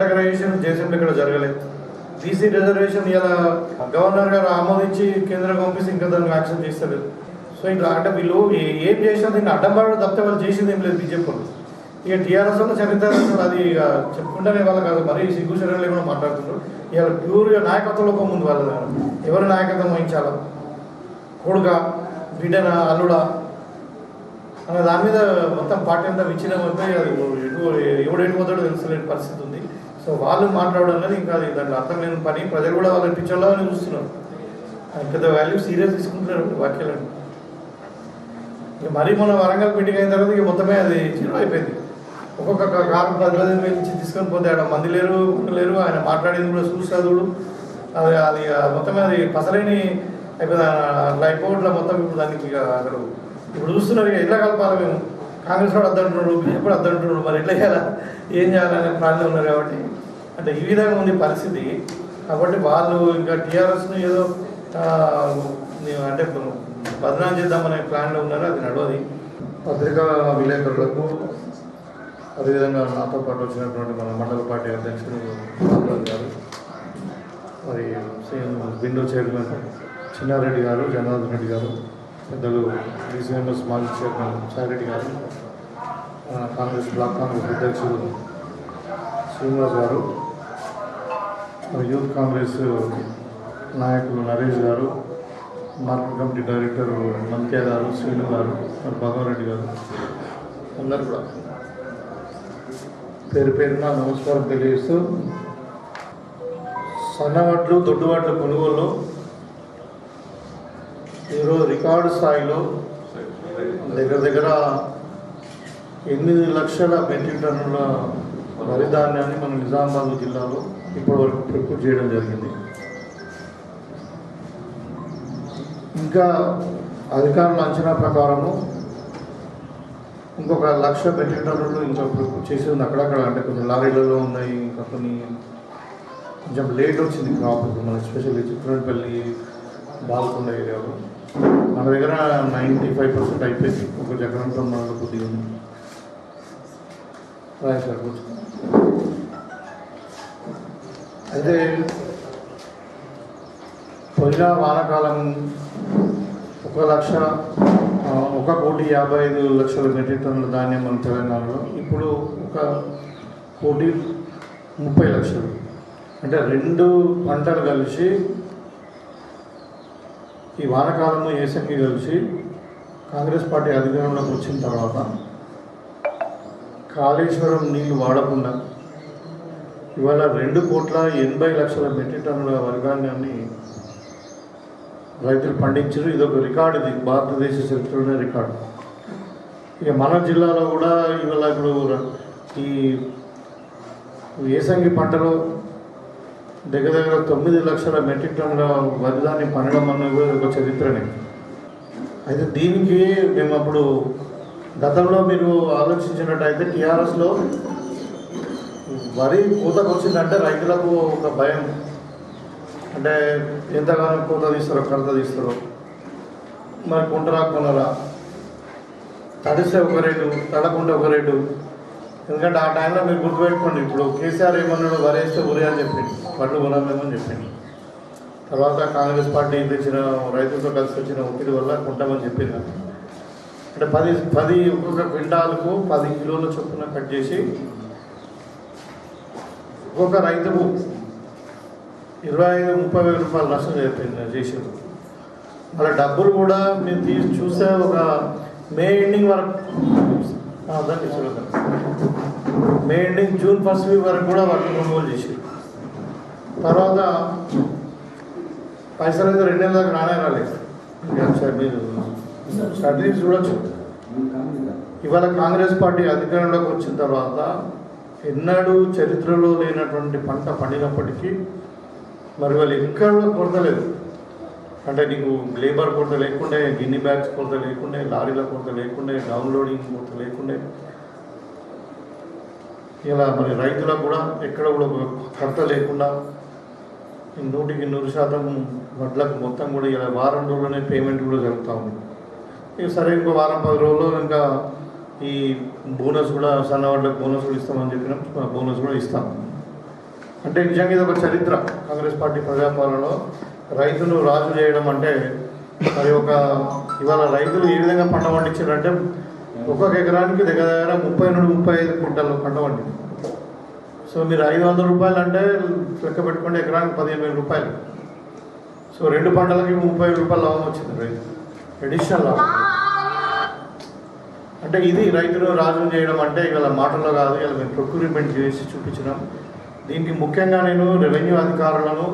Reservation చేసింది ఇక్కడ జరగలేదు. బీసీ రిజర్వేషన్ ఇలా గవర్నర్ గారు ఆమోదించి కేంద్రం పంపిస్తే ఇంకా దాన్ని యాక్షన్ చేస్తారు. సో ఇట్లా అంటే వీళ్ళు ఏం చేసినా దీన్ని అడ్డంపడడం తప్పితే వాళ్ళు చేసింది ఏం లేదు బీజేపీ వాళ్ళు. ఇక టీఆర్ఎస్ వల్ల చరిత్ర అది ఇక చెప్పుకుంటేనే వాళ్ళ కాదు, మరీ సిగ్గు శరీరంలో కూడా మాట్లాడుతున్నారు. ఇవాళ ప్యూర్గా నాయకత్వంలో ముందు వాళ్ళ ఎవరు నాయకత్వం వహించాలో, కొడుక బిడ్డన అల్లుడా అనే దాని మీద మొత్తం పార్టీ అంతా విచ్ఛిన్నం అయిపోయి అది ఎవడేటి పోతాడో తెలుసులేని పరిస్థితి ఉంది. సో వాళ్ళు మాట్లాడడం అనేది ఇంకా అది దాంట్లో అర్థం లేని పని. ప్రజలు కూడా వాళ్ళని పిచ్చోళ్ళని చూస్తున్నారు, పెద్ద వాల్యూ సీరియస్ తీసుకుంటున్నారు వాక్యాలను. ఇక మరీ మన వరంగల్ మీటింగ్ అయిన తర్వాత ఇక మొత్తమే అది జీరో అయిపోయింది. ఒక్కొక్క కారు 10,000 నుంచి తీసుకొని పోతే ఆడ మంది లేరు లేరు, ఆయన మాట్లాడేది కూడా చూసాదుడు అది అది మొత్తమే అది పసలేని అయిపోయింది. అట్లా అయిపోవట్లా మొత్తం. ఇప్పుడు దానికి ఇక అసలు ఇప్పుడు చూస్తున్నారు ఇక ఎట్లా కలపాలి మేము, కాంగ్రెస్ వాడు అద్దంటున్నాడు, బీజేపీ కూడా అద్దంటున్నాడు, మరి ఎట్లా చేయాలా ఏం చేయాలనే ప్లాన్లో ఉన్నారు. కాబట్టి అంటే ఈ విధంగా ఉంది పరిస్థితి. కాబట్టి వాళ్ళు ఇంకా టీఆర్ఎస్ను ఏదో అంటే బదనాం చేద్దామనే ప్లాన్లో ఉన్నారు, అది నడవది. పత్రికా విలేకరులకు అదేవిధంగా నాతో పాటు వచ్చినటువంటి మన మండల పార్టీ అధ్యక్షుడు గారు, మరి విండో చైర్మన్ చిన్నారెడ్డి గారు, జనార్దన్ రెడ్డి గారు, పెద్దలు బీసీఎంఎస్ మాజీ చైర్మన్ సాయిరెడ్డి గారు, కాంగ్రెస్ బ్లాక్ కాంగ్రెస్ అధ్యక్షుడు శ్రీనివాస్ గారు, యూత్ కాంగ్రెస్ నాయకులు నరేష్ గారు, మార్కెట్ కమిటీ డైరెక్టర్ మంత్య గారు, శ్రీను గారు, మరి భగవరెడ్డి గారు, అందరు కూడా పేరు పేరున నమస్కారం తెలియజేస్తూ, సన్నవడ్లు దొడ్డువడ్ల కొనుగోలు ఈరోజు రికార్డు స్థాయిలో దగ్గర 8 లక్షల మెట్రిక్ టన్నుల వరి ధాన్యాన్ని మన నిజామాబాద్ జిల్లాలో ఇప్పటివరకు ప్రొక్యూర్ చేయడం జరిగింది. ఇంకా అధికారుల అంచనా ప్రకారము ఇంకొక 1,00,000 మెట్రిక్ టన్నులు ఇంకా ప్రొక్యూర్ చేసి ఉంది అక్కడక్కడ. అంటే కొన్ని లారీలలో ఉన్నాయి, ఇంకా కొన్ని కొంచెం లేట్ వచ్చింది క్రాప్. మన ఎస్పెషల్లీ చిత్రపల్లి బాల్కొండ ఏరియాలో మన దగ్గర 95% అయిపోయింది. ఒక జగనంతో మనలో కొద్దిగా ఉంది. సార్ అయితే పోయిన వానాకాలం 1,55,00,000 మెట్రిక్ టన్నుల ధాన్యం మన తెలంగాణలో, ఇప్పుడు 1,30,00,000. అంటే 2 పంటలు కలిసి ఈ వానకాలంలో ఏసంగి కలిసి కాంగ్రెస్ పార్టీ అధికారంలోకి వచ్చిన తర్వాత కాళేశ్వరం నీళ్లు వాడకుండా ఇవాళ 2,80,00,000 మెట్రిక్ టన్నుల వరి ధాన్యాన్ని రైతులు పండించారు. ఇదొక రికార్డు, ఇది భారతదేశ చరిత్రలోనే రికార్డు. ఇక మన జిల్లాలో కూడా ఇవాళ ఇప్పుడు ఈ ఏసంగి పంటలో దగ్గర 9 లక్షల మెట్రిక్ టన్నుల వరి ధాన్యం పండడం అన్నది కూడా ఒక చరిత్రనే. అయితే దీనికి మేము అప్పుడు గతంలో మీరు ఆలోచించినట్టయితే టీఆర్ఎస్లో వరి పూతకు వచ్చిందంటే రైతులకు ఒక భయం. అంటే ఎంతగానో పూత తీస్తారో కడత తీస్తారో, మరి కొంటరా కొనరా, తడిస్తే ఒక రేటు, తడకుంటే ఒక రేటు. ఎందుకంటే ఆ టైంలో మీరు గుర్తుపెట్టుకోండి, ఇప్పుడు కేసీఆర్ ఏమన్నాడు, వరేస్తే ఉరే అని చెప్పింది, పళ్ళు కొనమేమని చెప్పింది. తర్వాత కాంగ్రెస్ పార్టీ తెచ్చిన రైతులతో కలిసి వచ్చిన ఒత్తిడి వల్ల కొంటామని చెప్పింది. అంటే 10 ఒక్కొక్క క్వింటాలకు 10 కిలోల చొప్పున కట్ చేసి ఒక్కొక్క రైతుకు 25-30 రూపాయలు నష్టం చేసారు. వాళ్ళ డబ్బులు కూడా మీరు చూస్తే ఒక మే ఎండింగ్ వరకు, May ending June 1st week వరకు కూడా వాళ్ళు కొనుగోలు చేసారు. తర్వాత పైసలు అయితే 2 నెలల దాకా రాలేదు. మీరు స్ట్రాటజీస్ చూడొచ్చు. ఇవాళ కాంగ్రెస్ పార్టీ అధికారంలోకి వచ్చిన తర్వాత ఎన్నడూ చరిత్రలో లేనటువంటి పంట పండినప్పటికీ మరి వాళ్ళు ఎక్కడ కొరత లేదు. అంటే నీకు లేబర్ కొరత లేకుండే, గిన్ని బ్యాగ్స్ కొరత లేకుండే, లారీల కొరత లేకుండే, డౌన్లోడింగ్ కొరత లేకుండే, ఇలా మరి రైతులకు కూడా ఎక్కడ కూడా కొరత లేకుండా 100% వడ్లకు మొత్తం కూడా ఇలా వారం రోజుల్లోనే పేమెంట్ కూడా జరుగుతూ ఉంది. ఇక సరే ఇంకో వారం 10 రోజుల్లో ఇంకా ఈ బోనస్ కూడా సన్నవాళ్ళకి బోనస్ కూడా ఇస్తామని చెప్పినాం. బోనస్ కూడా ఇస్తాం. అంటే నిజంగా ఇది ఒక చరిత్ర. కాంగ్రెస్ పార్టీ ప్రజాపాలనలో రైతులు రాజు చేయడం అంటే మరి ఇవాళ రైతులు ఏ విధంగా పంట పండించారంటే ఒక్కొక్క ఎకరానికి దగ్గర 30 నుండి 35 క్వింటాలు పంట పండింది. సో మీరు 500 రూపాయలు అంటే లెక్క పెట్టుకుంటే ఎకరానికి 15,000 రూపాయలు. సో 2 పంటలకి 30 రూపాయలు లాభం వచ్చింది రైతు, అడిషనల్ లాభం. అంటే ఇది రైతులు రాజు చేయడం అంటే ఇవాళ మాటల్లో కాదు, ఇలా మేము ప్రొక్యూర్మెంట్ చేసి చూపించినాం. దీనికి ముఖ్యంగా నేను రెవెన్యూ అధికారులను,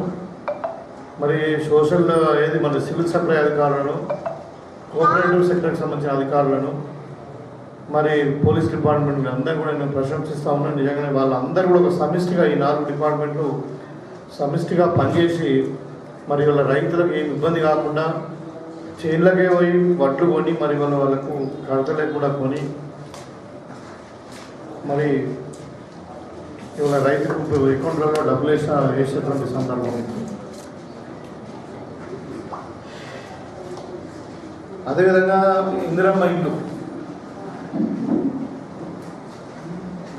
మరి సోషల్ మన సివిల్ సప్లై అధికారులను, కోఆపరేటివ్ సెక్టర్కి సంబంధించిన అధికారులను, మరి పోలీస్ డిపార్ట్మెంట్ అందరూ కూడా నేను ప్రశంసిస్తూ ఉన్నాను. నిజంగానే వాళ్ళందరూ కూడా ఒక సమిష్టిగా ఈ 4 డిపార్ట్మెంట్లు సమిష్టిగా పనిచేసి మరి వాళ్ళ రైతులకు ఏమి ఇబ్బంది కాకుండా చేన్లకే పోయి వడ్లు కొని మరి వాళ్ళకు కడతలకు కూడా కొని మరి ఇవాళ రైతులకు అకౌంట్లో డబ్బులు వేసేటువంటి సందర్భం. అదేవిధంగా ఇందిరమ్మ ఇల్లు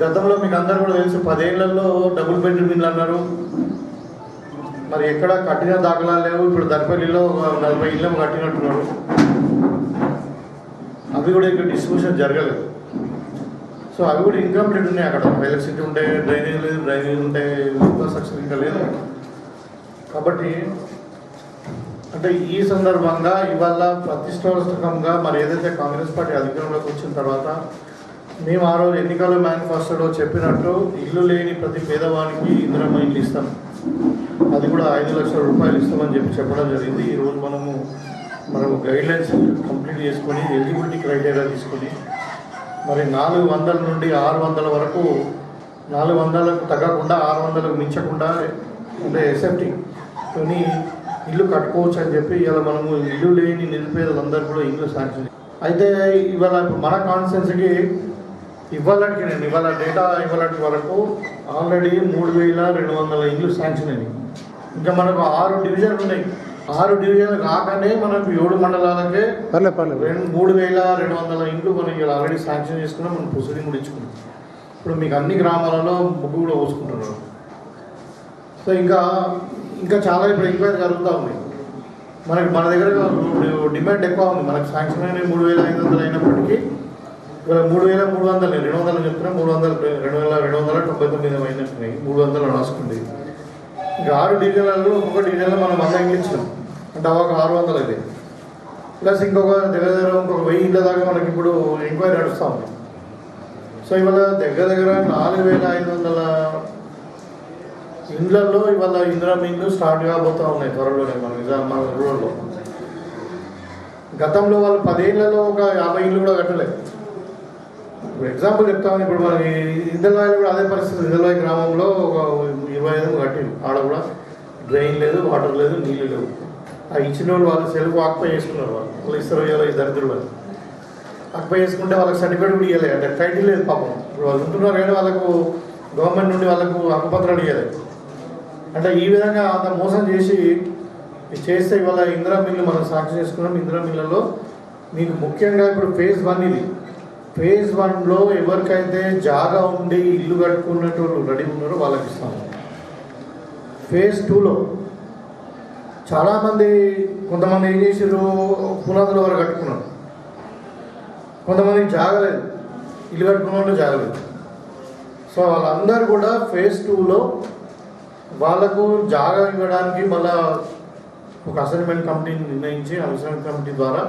గతంలో మీకు అందరూ కూడా తెలుసు, 10 ఏళ్లలో డబుల్ బెడ్రూమ్ ఇల్లు అన్నారు. మరి ఎక్కడ కట్టిన దాఖలాలు లేవు. ఇప్పుడు దర్పల్లిలో 40 ఇళ్ళు కట్టినట్టున్నారు. అవి కూడా ఇక్కడ డిస్ట్రిబ్యూషన్ జరగలేదు. సో అవి కూడా ఇన్కంప్లీట్ ఉన్నాయి. అక్కడ ఎలక్ట్రిసిటీ ఉంటే డ్రైనేజ్ లేదు, డ్రైనేజ్ ఉంటే ఇన్ఫ్రాస్ట్రక్చర్ ఇంకా లేదు. కాబట్టి అంటే ఈ సందర్భంగా ఇవాళ ప్రతిష్టాత్మకంగా మరి ఏదైతే కాంగ్రెస్ పార్టీ అధికారంలోకి వచ్చిన తర్వాత మేము ఆ రోజు ఎన్నికల మేనిఫెస్టోలో చెప్పినట్టు ఇల్లు లేని ప్రతి పేదవానికి ఇందిరమ్మ ఇల్లు ఇస్తాం, అది కూడా 5 లక్షల రూపాయలు ఇస్తామని చెప్పడం జరిగింది. ఈరోజు మనము గైడ్లైన్స్ కంప్లీట్ చేసుకొని ఎలిజిబిలిటీ క్రైటీరియా తీసుకొని మరి 400 నుండి 600 వరకు, 400లకు తగ్గకుండా 600లకు మించకుండా అంటే ఎస్ఎఫ్టీ కొని ఇల్లు కట్టుకోవచ్చు అని చెప్పి ఇలా మనము ఇల్లు లేని నిరుపేదలందరూ కూడా ఇల్లు శాంక్షన్. అయితే ఇవాళ మన కాన్స్టిట్యున్సీకి ఇవాళ డేటా ఇవ్వాలటి వరకు ఆల్రెడీ 3,200 ఇల్లు శాంక్షన్ అయినాయి. ఇంకా మనకు 6 డివిజన్లు ఉన్నాయి. 6 డివిజన్లు కాకనే మనకు 7 మండలాలకే 3,200 ఇండ్లు మనం ఇలా ఆల్రెడీ శాంక్షన్ చేసుకున్నాం. మనం ప్రొసీడింగ్ కూడా ఇచ్చుకున్నాం. ఇప్పుడు మీకు అన్ని గ్రామాలలో ముగ్గు కూడా పోసుకుంటున్నారు. సో ఇంకా చాలా ఇప్పుడు ఎంక్వైరీ జరుగుతూ ఉంది. మన దగ్గర డిమాండ్ ఎక్కువ ఉంది. మనకు శాంక్షన్ అయిన 3,500 అయినప్పటికీ 3,300 200 చెప్తున్నా, 2,299 అయినట్టున్నాయి. 300 రాసుకుంది. ఇంకా 6 డివిజన్లలో ఒక్కొక్క డివిజన్లో మనం 100 ఇండ్లు ఇచ్చినాం అంటే ఒక 600 అయితే ప్లస్ ఇంకొక దగ్గర 1000 ఇండ్ల దాకా మనకి ఇప్పుడు ఎంక్వైరీ నడుస్తూ ఉంది. సో ఇవాళ దగ్గర 4,500 ఇండ్లలో ఇవాళ ఇందిరమ్మ ఇండ్లు స్టార్ట్ కాబోతూ ఉన్నాయి త్వరలోనే మన రూరల్లో. గతంలో వాళ్ళు 10 ఏళ్లలో ఒక 50 ఇండ్లు కూడా కట్టలేదు. ఇప్పుడు ఎగ్జాంపుల్ చెప్తామని, ఇప్పుడు మన ఇందల్వాయిలో కూడా అదే పరిస్థితి. ఇందల్వాయి గ్రామంలో ఒక 25 కట్టింది. ఆడ కూడా డ్రైన్ లేదు, వాటర్ లేదు, నీళ్ళు లేవు. ఆ ఇచ్చిన వాళ్ళు సెల్ఫ్ ఆక్యుపై చేసుకున్నారు. వాళ్ళు ఇస్తారు ఈ దరిద్రులు ఆక్యుపై చేసుకుంటే వాళ్ళకి సర్టిఫికేట్ కూడా ఇవ్వలేదు. అంటే టైటిల్ లేదు పాపం. ఇప్పుడు వాళ్ళు ఉంటున్నారు కానీ వాళ్ళకు గవర్నమెంట్ నుండి వాళ్ళకు హక్కుపత్రాలు ఇవ్వలేదు. అంటే ఈ విధంగా అంత మోసం చేస్తే ఇవాళ ఇందిరమ్మ ఇల్లు మనం సాక్షి చేసుకున్నాం. ఇందిరమ్మ ఇళ్లలో మీకు ముఖ్యంగా ఇప్పుడు ఫేజ్ 1 ఇది. ఫేజ్ 1లో ఎవరికైతే జాగా ఉండి ఇల్లు కట్టుకున్నట్టు రెడీ ఉన్నారో వాళ్ళకి ఇస్తాము. ఫేజ్ 2లో చాలామంది, కొంతమంది ఏం చేసారు, పునాదుల వరకు కట్టుకున్నారు. కొంతమందికి జాగలేదు, ఇల్లు కట్టుకున్న వాళ్ళు జాగలేదు. సో వాళ్ళందరూ కూడా ఫేజ్ 2లో వాళ్ళకు జాగా ఇవ్వడానికి మళ్ళా ఒక అసైన్మెంట్ కమిటీని నిర్ణయించి, అసైన్మెంట్ కమిటీ ద్వారా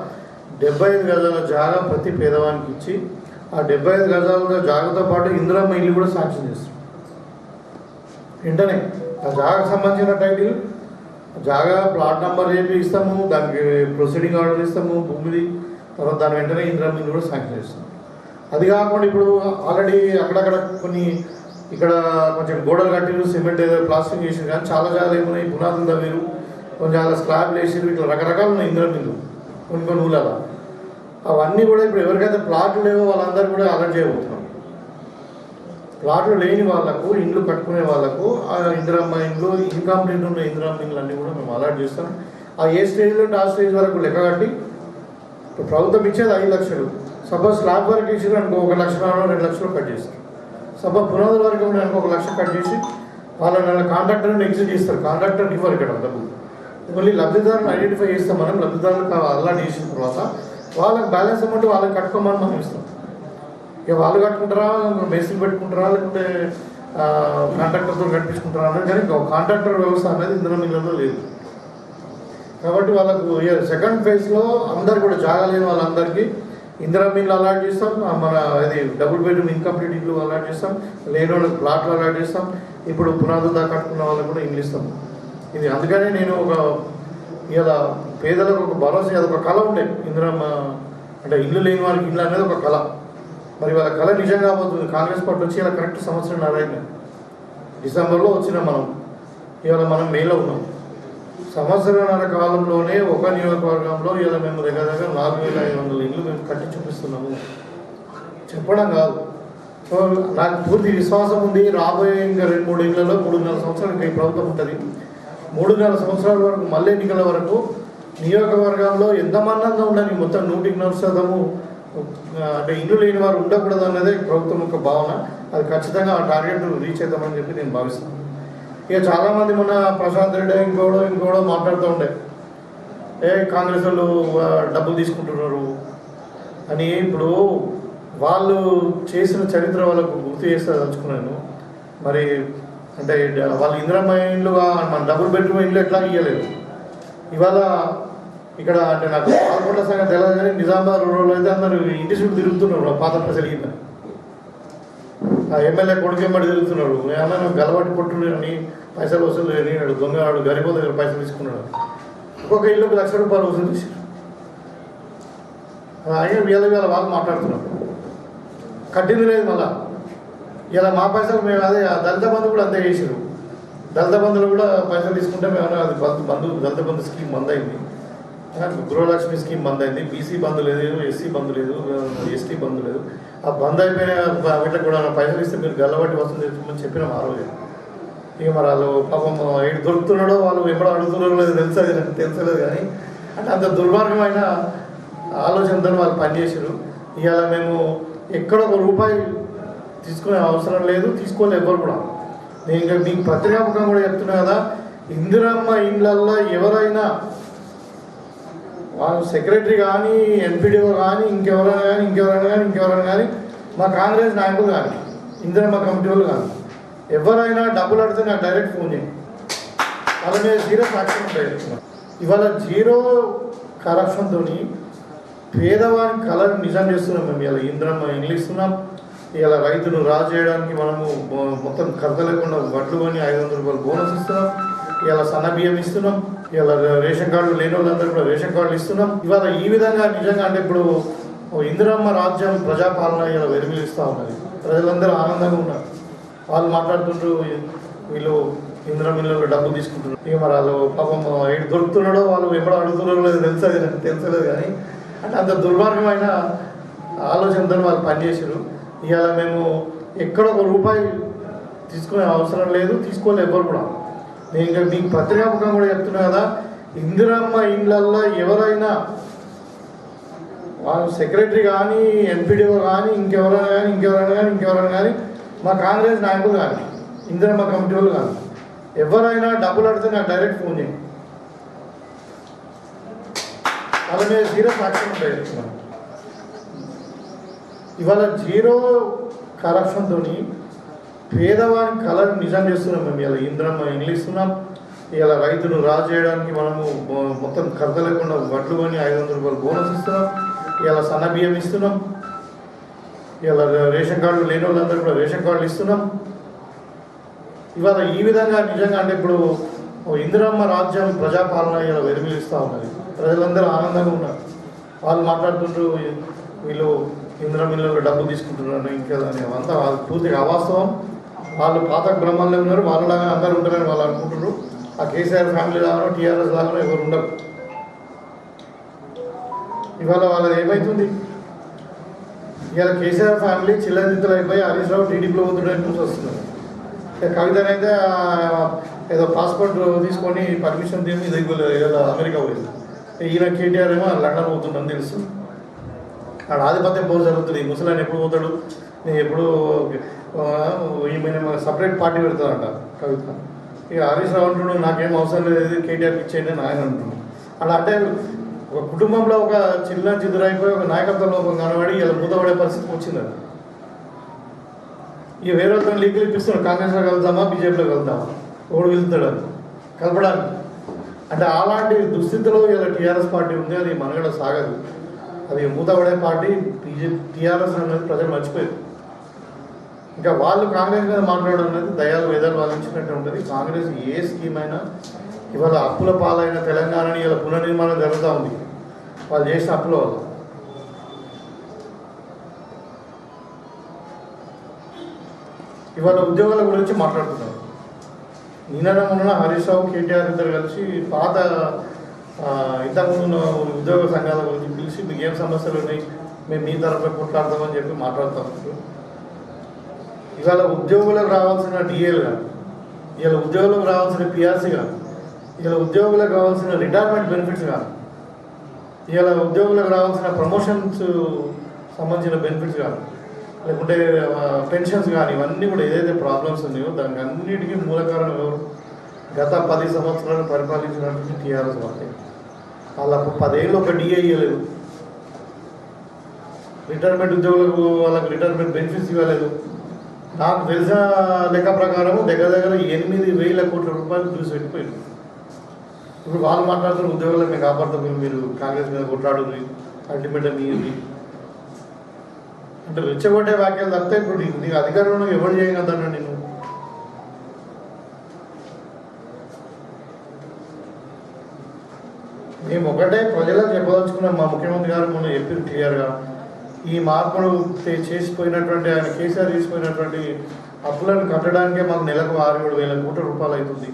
75 గజాల జాగా ప్రతి పేదవానికి ఇచ్చి, ఆ 75 గజాల జాగాతో పాటు ఇందిరమ్మ ఇల్లు కూడా శాంక్షన్ చేస్తాం. వెంటనే ఆ జాగాకు సంబంధించిన టైటిల్, జాగా ప్లాట్ నెంబర్ చెప్పి ఇస్తాము, దానికి ప్రొసీడింగ్ ఆర్డర్ ఇస్తాము, భూమిది, తర్వాత దాని వెంటనే ఇందిరమ్మ ఇల్లు కూడా శాంక్షన్ చేస్తాం. అది కాకుండా ఇప్పుడు ఆల్రెడీ అక్కడక్కడ కొన్ని ఇక్కడ కొంచెం గోడలు కట్టిరు, సిమెంట్ ఏదో ప్లాస్టింగ్ చేసిరు, కానీ చాలా జాగాలు ఏమున్నాయి, పునాదులు తవ్విరు, కొంచెం చాలా స్లాబ్లు వేసిరు, ఇట్లా రకరకాలు ఉన్నాయి ఇందిరమ్మ ఇల్లు కొన్ని ఊళ్ళలో. అవన్నీ కూడా ఇప్పుడు ఎవరికైతే ప్లాట్లు లేవో వాళ్ళందరూ కూడా అలర్ట్ చేయబోతున్నాం. ప్లాట్లు లేని వాళ్ళకు, ఇండ్లు కట్టుకునే వాళ్ళకు ఆ ఇందిరమ్మ ఇండ్లు, ఇన్కంప్లీట్ ఉన్న ఇందిరమ్మ ఇండ్లు అన్నీ కూడా మేము అలర్ట్ చేస్తాం. ఆ ఏ స్టేజ్లో ఆ స్టేజ్ వరకు లెక్క కట్టి, ఇప్పుడు ప్రభుత్వం ఇచ్చేది 5 లక్షలు. సపోజ్ స్లాబ్ వరకు ఇచ్చారు అనుకో 1 లక్ష 2 లక్షలు కట్ చేస్తారు. సపోజ్ పునాదుల వరకు అనుకో 1 లక్ష కట్ చేసి వాళ్ళ కాంట్రాక్టర్ని ఎగ్జిట్ చేస్తారు, కాంట్రాక్టర్కి ఇవ్వరు ఇక్కడ డబ్బులు. మళ్ళీ లబ్ధిదారులను ఐడెంటిఫై చేస్తాం మనం, లబ్ధిదారులకు అలాంటి చేసిన తర్వాత వాళ్ళకి బ్యాలెన్స్ అమౌంట్ వాళ్ళకి కట్టుకోమని మనం ఇస్తాం. ఇక వాళ్ళు కట్టుకుంటారా, మేస్త్రి పెట్టుకుంటారా, లేకుంటే కాంట్రాక్టర్తో కట్టించుకుంటారా అనేది, కానీ కాంట్రాక్టర్ వ్యవస్థ అనేది ఇంధనం మిల్లులో లేదు. కాబట్టి వాళ్ళకు సెకండ్ ఫేజ్లో అందరు కూడా జాగా లేని వాళ్ళందరికీ ఇందిరా మిల్లు అలాట్ చేస్తాం, మన ఇది డబుల్ బెడ్రూమ్ ఇన్కంప్లీట్ ఇల్లు అలాట్ చేస్తాం, లేని వాళ్ళకి ప్లాట్లు అలాట్ చేస్తాం, ఇప్పుడు పునాదులు దాకా కట్టుకున్న వాళ్ళకి కూడా ఇల్లు ఇస్తాం. ఇది అందుకనే నేను ఇలా పేదలకు ఒక భరోసా, అది ఒక కళ ఉండే ఇందిరా, అంటే ఇల్లు లేని వారికి ఇల్లు అనేది ఒక కళ. మరి వాళ్ళ కళ నిజంగా కాబోతుంది. కాంగ్రెస్ పార్టీ వచ్చి ఇలా కరెక్ట్ సంవత్సరం అయింది, డిసెంబర్లో వచ్చినాం మనం, ఇవాళ మనం మేలో ఉన్నాం. సంవత్సరాల కాలంలోనే ఒక నియోజకవర్గంలో ఇలా మేము దగ్గర 4,500 ఇళ్ళు మేము కట్టి చూపిస్తున్నాము, చెప్పడం కాదు. సో నాకు పూర్తి విశ్వాసం ఉంది, రాబోయే ఇంకా 2-3 ఏళ్లలో 3-4 సంవత్సరాలు ఇంకా ఈ ప్రభుత్వం ఉంటుంది. 3-4 సంవత్సరాల వరకు మళ్ళీ ఎన్నికల వరకు నియోజకవర్గంలో ఎంతమంది ఉండని మొత్తం 100% అంటే ఇల్లు లేని వారు ఉండకూడదు అన్నదే ప్రభుత్వం యొక్క భావన. అది ఖచ్చితంగా ఆ టార్గెట్ రీచ్ అవుతామని చెప్పి నేను భావిస్తున్నాను. ఇక చాలామంది మొన్న ప్రశాంత్ రెడ్డి ఇంకోడో మాట్లాడుతూ ఉండే, కాంగ్రెస్ వాళ్ళు డబ్బులు తీసుకుంటున్నారు అని. ఇప్పుడు వాళ్ళు చేసిన చరిత్ర వాళ్ళకు గుర్తు చేస్తే తలుచుకున్నాను. మరి అంటే వాళ్ళు ఇందిరమ్మ ఇండ్లుగా మన డబుల్ బెడ్రూమ్ ఇండ్లు ఎట్లా ఇవ్వలేదు. ఇవాళ ఇక్కడ అంటే నాకు పాల్గొండ సంగతి తెలియదు, కానీ నిజామాబాద్ రూరల్ అయితే అందరూ ఇంటి చుట్టూ తిరుగుతున్నారు, పాత ప్రజలు ఈయన ఆ ఎమ్మెల్యే కొడుకు ఎంబడి తిరుగుతున్నాడు. ఏమన్నా గలబట్టి కొట్టుని పైసలు వసూలు లేనినాడు, దొంగవాడు గరీబుల దగ్గర పైసలు తీసుకున్నాడు. ఒక్కొక్క ఇల్లుకి ₹1,00,000 వసూలు చేశారు. అయ్యా వీళ్ళ వాళ్ళు మాట్లాడుతున్నారు, కట్టింది లేదు. మళ్ళా ఇలా మా పైసలు మేము అదే దళిత బంధు కూడా అంతే చేసారు. దళిత బంధువులు కూడా పైసలు తీసుకుంటే మేము అది దళిత బంధు స్కీమ్ బంద్ అయింది, గృహలక్ష్మి స్కీమ్ బంద్ అయింది, బీసీ బంధు లేదు, ఎస్సీ బంధు లేదు, ఎస్టీ బంధు లేదు. ఆ బంద్ అయిపోయిన వీటికి కూడా పైసలు ఇస్తే మీరు గల్లబట్టి వసూలు చేసుకోమని చెప్పినాం ఆ రోజు. ఇక మరి వాళ్ళు పాపం ఎటు దొరుకుతున్నాడో వాళ్ళు ఎప్పుడో అడుగుతున్నారో లేదు తెలుసలేదు, కానీ అంటే అంత దుర్మార్గమైన ఆలోచనతో వాళ్ళు పనిచేసారు. ఇవాళ మేము ఎక్కడ ₹1 తీసుకునే అవసరం లేదు, తీసుకోలేదు ఎవరు కూడా. నేను ఇంకా మీకు పత్రికాముఖం కూడా చెప్తున్నా కదా, ఇందిరమ్మ ఇండ్లల్లో ఎవరైనా వాళ్ళు సెక్రటరీ కానీ, ఎంపీడీఓ కానీ, ఇంకెవరైనా కానీ మా కాంగ్రెస్ నాయకులు కానీ, ఇందిరమ్మ కమిటీ వాళ్ళు కానీ ఎవరైనా డబ్బులు అడితే నాకు డైరెక్ట్ ఫోన్ చేయండి, వాళ్ళ మీద సీరియస్ యాక్షన్ ఉంటాయి. ఇవాళ జీరో కరప్షన్తో పేదవాని కళను నిజం చేస్తున్నాం మేము. ఇలా ఇందిరమ్మ ఇండ్లు ఇస్తున్నాం, ఇలా రైతును రాజు చేయడానికి మనము మొత్తం ఖర్చు లేకుండా వడ్లు కొని ₹500 బోనస్ ఇస్తున్నాం, ఇలా సన్న బియ్యం ఇస్తున్నాం, ఇలా రేషన్ కార్డులు లేని వాళ్ళందరూ కూడా రేషన్ కార్డులు ఇస్తున్నాం. ఇవాళ ఈ విధంగా నిజంగా అంటే ఇప్పుడు ఇందిరమ్మ రాజ్యం ప్రజాపాలన ఇలా వెలుగులిస్తూ ఉన్నది, ప్రజలందరూ ఆనందంగా ఉన్నారు. వాళ్ళు మాట్లాడుతుంటారు వీళ్ళు ఇందిరమ్మ ఇళ్ళలో డబ్బులు తీసుకుంటున్నారు. ఇక మరి వాళ్ళు పాపం ఎటు దొరుకుతున్నాడో వాళ్ళు ఎప్పుడో అడుగుతున్నారో లేదు తెలుసలేదు, కానీ అంటే అంత దుర్మార్గమైన ఆలోచనతో వాళ్ళు పనిచేసారు. ఇవాళ మేము ఎక్కడ ₹1 తీసుకునే అవసరం లేదు, తీసుకోలేదు ఎవరు కూడా. నేను ఇంకా మీకు పత్రికాముఖం కూడా చెప్తున్నా కదా, ఇందిరమ్మ ఇండ్లల్లో ఎవరైనా వాళ్ళు సెక్రటరీ కానీ, ఎంపీడీఓ కానీ, ఇంకెవరైనా కానీ మా కాంగ్రెస్ నాయకులు కానీ, ఇందిరమ్మ కమిటీ వాళ్ళు కానీ ఎవరైనా డబ్బులు అడితే నాకు డైరెక్ట్ ఫోన్ చేయండి, వాళ్ళ మీద సీరియస్ యాక్షన్ ఉంటాయి. ఇవాళ జీరో కరప్షన్తో పేదవాని కళను నిజం చేస్తున్నాం మేము. ఇలా ఇందిరమ్మ ఇండ్లు ఇస్తున్నాం, ఇలా రైతును రాజు చేయడానికి మనము మొత్తం ఖర్చు లేకుండా వడ్లు కొని ₹500 బోనస్ ఇస్తున్నాం, ఇలా సన్న బియ్యం ఇస్తున్నాం, ఇలా రేషన్ కార్డులు లేని వాళ్ళందరూ కూడా రేషన్ కార్డులు ఇస్తున్నాం. ఇవాళ ఈ విధంగా నిజంగా అంటే ఇప్పుడు ఇందిరమ్మ రాజ్యం ప్రజాపాలన ఇలా వెలుగులిస్తూ ఉన్నది, ప్రజలందరూ ఆనందంగా ఉన్నారు. వాళ్ళు మాట్లాడుతుంటారు వీళ్ళు ఇందిరమ్మ ఇళ్ళలో డబ్బులు తీసుకుంటున్నారు ఇంకేదని, అంతా పూర్తిగా అవాస్తవం. వాళ్ళు పాత బ్రహ్మల్లో ఉన్నారు, వాళ్ళలాగా అందరూ ఉంటారని వాళ్ళు అనుకుంటున్నారు. ఆ కేసీఆర్ ఫ్యామిలీ లాగానో టీఆర్ఎస్ లాగానో ఎవరు ఉండరు. ఇవాళ వాళ్ళది ఏమవుతుంది, ఇవాళ కేసీఆర్ ఫ్యామిలీ చిల్లదిద్దులు అయిపోయి హరీష్ రావు టీడీపీలో పోతుండని చూసి వస్తున్నారు. కవితనైతే ఏదో పాస్పోర్ట్ తీసుకొని పర్మిషన్ తీసి ఏదో అమెరికా పోయింది. ఈయన కేటీఆర్ ఏమో లండన్ పోతుండని తెలుసు. ఆడ ఆధిపత్యం పోరు జరుగుతుంది. ముసలాయన ఎప్పుడు పోతాడు, నేను ఎప్పుడు ఈమె సపరేట్ పార్టీ పెడతారంట కవిత. ఇక హరీష్ రావు అంటున్నాడు నాకేం అవసరం లేదు కేటీఆర్కి ఇచ్చేయండి అని ఆయన అంటున్నాడు. అలా అంటే ఒక కుటుంబంలో ఒక చిన్న చిదురైపోయి ఒక నాయకత్వ లోపం కనబడి ఇలా మూతపడే పరిస్థితి వచ్చింది. ఇక వేరే వాళ్ళతో లీగల్ ఇప్పిస్తున్నాడు కాంగ్రెస్లో కలుద్దామా బీజేపీలో కలుద్దామా ఒకడు వెళ్తాడు అని కలపడానికి. అంటే అలాంటి దుస్థితిలో ఇలా టీఆర్ఎస్ పార్టీ ఉంది. అది మనగడ సాగదు. అది మూతపడే పార్టీ టీఆర్ఎస్ అనేది ప్రజలు మర్చిపోయారు. ఇంకా వాళ్ళు కాంగ్రెస్ మీద మాట్లాడడం అనేది దయాలు వేదాలు వాదించినట్టు ఉంటుంది. కాంగ్రెస్ ఏ స్కీమ్ అయినా ఇవాళ అప్పుల పాలైన తెలంగాణని ఇలా పునర్నిర్మాణం జరుగుతూ ఉంది వాళ్ళు చేసిన అప్పుల వల్ల. ఇవాళ ఉద్యోగాల గురించి మాట్లాడుతున్నారు. నిన్న మొన్న హరీష్ రావు కేటీఆర్ ఇద్దరు కలిసి పాత ఇంతకుముందు ఉద్యోగ సంఘాల గురించి పిలిచి మీకు ఏం సమస్యలు ఉన్నాయి మేము మీ తరఫున కొట్లాడతామని చెప్పి మాట్లాడుతూ ఉంటారు. ఇవాళ ఉద్యోగులకు రావాల్సిన డిఏలు కానీ, ఇవాళ ఉద్యోగులకు రావాల్సిన పిఆర్సీ కానీ, ఇవాళ ఉద్యోగులకు కావాల్సిన రిటైర్మెంట్ బెనిఫిట్స్ కానీ, ఇవాళ ఉద్యోగులకు రావాల్సిన ప్రమోషన్స్ సంబంధించిన బెనిఫిట్స్ కానీ, లేకుంటే పెన్షన్స్ కానీ, ఇవన్నీ కూడా ఏదైతే ప్రాబ్లమ్స్ ఉన్నాయో దానికి అన్నిటికీ మూల కారణం ఎవరు? గత 10 సంవత్సరాలు పరిపాలించినటువంటి టీఆర్ఎస్ వాళ్ళే. వాళ్ళకు 10 ఏళ్ళు ఒక డిఏ ఇవ్వలేదు, రిటైర్మెంట్ ఉద్యోగులకు వాళ్ళకి రిటైర్మెంట్ బెనిఫిట్స్ ఇవ్వలేదు. నాకు తెలిసిన లెక్క ప్రకారం దగ్గర 8,000 కోట్ల రూపాయలు చూసి పెట్టిపోయారు. ఇప్పుడు వాళ్ళు మాట్లాడుతున్న ఉద్యోగులకు మేము కాపాడుతాం, మీరు కాంగ్రెస్ మీద కొట్లాడుతుంది అల్టిమేట్గా మీది అంటే రెచ్చగొట్టే వ్యాఖ్యలు తప్పితే ఇప్పుడు నీకు అధికారంలో ఎవరు చేయగలుగుతాను నేను. మేము ఒకటే ప్రజలకు చెప్పదలుచుకున్నాం. మా ముఖ్యమంత్రి గారు మొన్న చెప్పారు క్లియర్గా, ఈ మార్పులు చేసిపోయినటువంటి ఆయన కేసీఆర్ చేసిపోయినటువంటి అప్పులను కట్టడానికే మాకు నెలకు 6-7 వేల కోట్ల రూపాయలు అవుతుంది.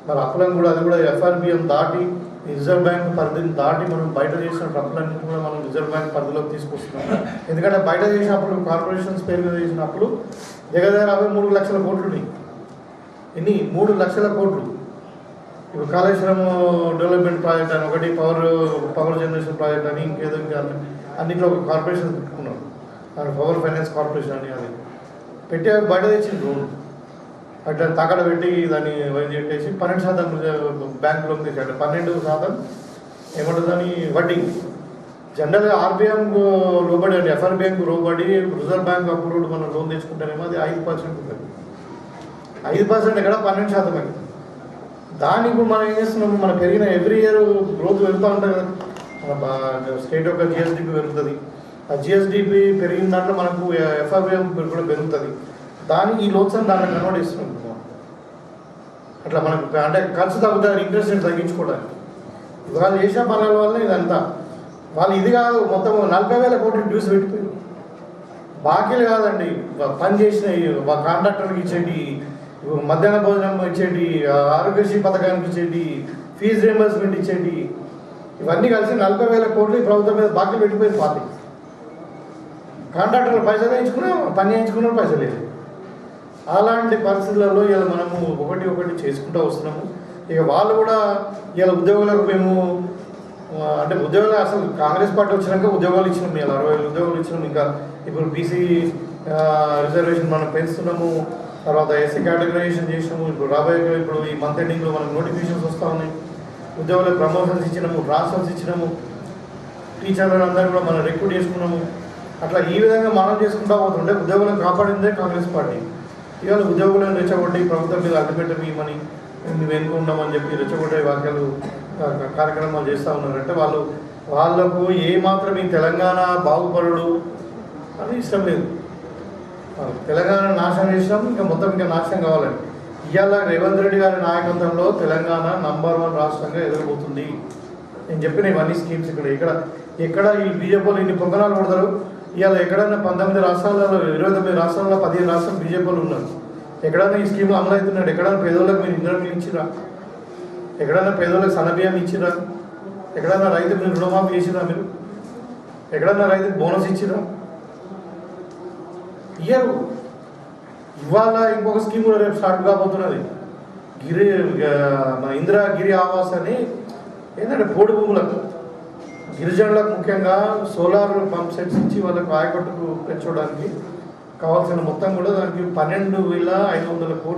మరి అప్పులను కూడా అది కూడా ఎఫ్ఆర్బిఎం దాటి రిజర్వ్ బ్యాంక్ పరిధిని దాటి మనం బయట చేసిన అప్పులన్నీ కూడా మనం రిజర్వ్ బ్యాంక్ పరిధిలోకి తీసుకొస్తున్నాం. ఎందుకంటే బయట చేసినప్పుడు కార్పొరేషన్స్ పేరు మీద చేసినప్పుడు దగ్గర 53 లక్షల కోట్లు ఉన్నాయి. ఎన్ని 3 లక్షల కోట్లు. ఇప్పుడు కాళేశ్వరం డెవలప్మెంట్ ప్రాజెక్ట్ అని ఒకటి, పవర్ జనరేషన్ ప్రాజెక్ట్ అని, ఇంకేదో ఇంకా అన్నింటిలో ఒక కార్పొరేషన్ పెట్టుకున్నాం. దాని పవర్ ఫైనాన్స్ కార్పొరేషన్ అని అది పెట్టి బయట తెచ్చింది రోడ్డు అట్లా తాకడ పెట్టి దాన్ని వైద్య పెట్టేసి 12% బ్యాంకులోకి తెచ్చాడు. 12% ఏమంటుందని వడ్డీ. జనరల్గా ఆర్బీఐ లోబడి అండి, ఎఫ్ఆర్బిఐకి లోబడి రిజర్వ్ బ్యాంక్ అప్రూవ్డ్ మనం లోన్ తెచ్చుకుంటేనేమో అది 5% ఉంటుంది. 5% ఎక్కడ 12% అయింది. దాన్ని ఇప్పుడు మనం ఏం చేస్తున్నాము, మనం పెరిగిన ఎవ్రీ ఇయర్ గ్రోత్ పెరుగుతూ ఉంటుంది కదా. మన స్టేట్ యొక్క జిఎస్డిపి పెరుగుతుంది. ఆ జిఎస్డిపి పెరిగిన దాంట్లో మనకు ఎఫ్ఆర్బిఐ కూడా పెరుగుతుంది. దానికి ఈ లోక్సభ దాన్ని కన్వర్ట్ ఇస్తున్నాం. అట్లా మనకు అంటే ఖర్చు తగ్గుతుంది, ఇంట్రెస్ట్ రేట్ తగ్గించుకోవడానికి. వాళ్ళు చేసిన పనుల వల్ల ఇదంతా. వాళ్ళు ఇది కాదు, మొత్తం 40,000 కోట్లు డ్యూస్ పెట్టిపోయారు. బాకీలు కాదండి, పని చేసిన కాంట్రాక్టర్కి ఇచ్చేటి, మధ్యాహ్న భోజనం ఇచ్చేటి, ఆరోగ్యశ్రీ పథకానికి ఇచ్చేటి, ఫీజు రియంబర్స్మెంట్ ఇచ్చేటి, ఇవన్నీ కలిసి 40,000 కోట్లు ప్రభుత్వం మీద బాకీలు పెట్టిపోయింది పార్టీ. కాంట్రాక్టర్లు పైసలు వేయించుకున్నాం, పని చేయించుకున్నాం, పైసలు లేదు. అలాంటి పరిస్థితులలో ఇలా మనము ఒకటి చేసుకుంటూ వస్తున్నాము. ఇక వాళ్ళు కూడా ఇలా ఉద్యోగులకు మేము అంటే ఉద్యోగాలు అసలు కాంగ్రెస్ పార్టీ వచ్చినాక ఉద్యోగాలు ఇచ్చినాం. ఇలా 60,000 ఉద్యోగాలు ఇచ్చినాం. ఇంకా ఇప్పుడు బీసీ రిజర్వేషన్ మనం పెంచుతున్నాము. తర్వాత ఎస్సీ కేటగరైజేషన్ చేసినాము. ఇప్పుడు ఈ మంత్ ఎండింగ్లో మనకు నోటిఫికేషన్స్ వస్తూ ఉన్నాయి. ఉద్యోగులకు ప్రమోషన్స్ ఇచ్చినాము, ట్రాన్స్ఫర్స్ ఇచ్చినాము. టీచర్లను అందరూ కూడా మనం రిక్రూట్ చేసుకున్నాము. అట్లా ఈ విధంగా మనం చేసుకుంటూ పోతుంటే ఉద్యోగులను కాపాడిందే కాంగ్రెస్ పార్టీ. ఇవాళ ఉద్యోగులను రెచ్చగొట్టి ప్రభుత్వం మీద అడ్డుపెట్టి ఇవ్వమని మేము వెనుకున్నామని చెప్పి రెచ్చగొట్టే వాక్యాలు కార్యక్రమాలు చేస్తూ ఉన్నారంటే వాళ్ళకు ఏమాత్రం ఈ తెలంగాణ బాగుపడడు అని ఇష్టం లేదు. తెలంగాణ నాశనం చేసినాం, ఇంకా మొత్తం ఇంకా నాశనం కావాలని. ఇవాళ రేవంత్ రెడ్డి గారి నాయకత్వంలో తెలంగాణ నంబర్ 1 రాష్ట్రంగా ఎదురబోతుంది. నేను చెప్పిన ఇవన్నీ స్కీమ్స్ ఎక్కడ ఈ బీజేపీలు ఇన్ని పొంగనాలు కొడతారు. ఇవాళ ఎక్కడైనా 19 రాష్ట్రాలలో 29 రాష్ట్రాల్లో 15 రాష్ట్రాలు బీజేపీలు ఉన్నారు. ఎక్కడైనా ఈ స్కీమ్లు అమలు అవుతున్నాడు. ఎక్కడైనా పేదోళ్ళకి మీరు ఇంద్రమిల్ ఇచ్చిరా? ఎక్కడైనా పేదోళ్ళకి సన్నబియ్యం ఇచ్చిరా? ఎక్కడైనా రైతు మీరు రుణమాఫీ చేసిరా? మీరు ఎక్కడైనా రైతుకి బోనస్ ఇచ్చిరా? ఇయ్యరు. ఇవాళ ఇంకొక స్కీమ్ కూడా రేపు స్టార్ట్ కాబోతున్నది. మన ఇందిరాగిరి ఆవాస్ అని ఏంటంటే పోడు భూములకు గిరిజనులకు ముఖ్యంగా సోలార్ పంప్ సెట్స్ ఇచ్చి వాళ్ళకు ఆయకట్టుకు పెంచడానికి కావాల్సిన మొత్తం కూడా దానికి 12,500 కోట్లు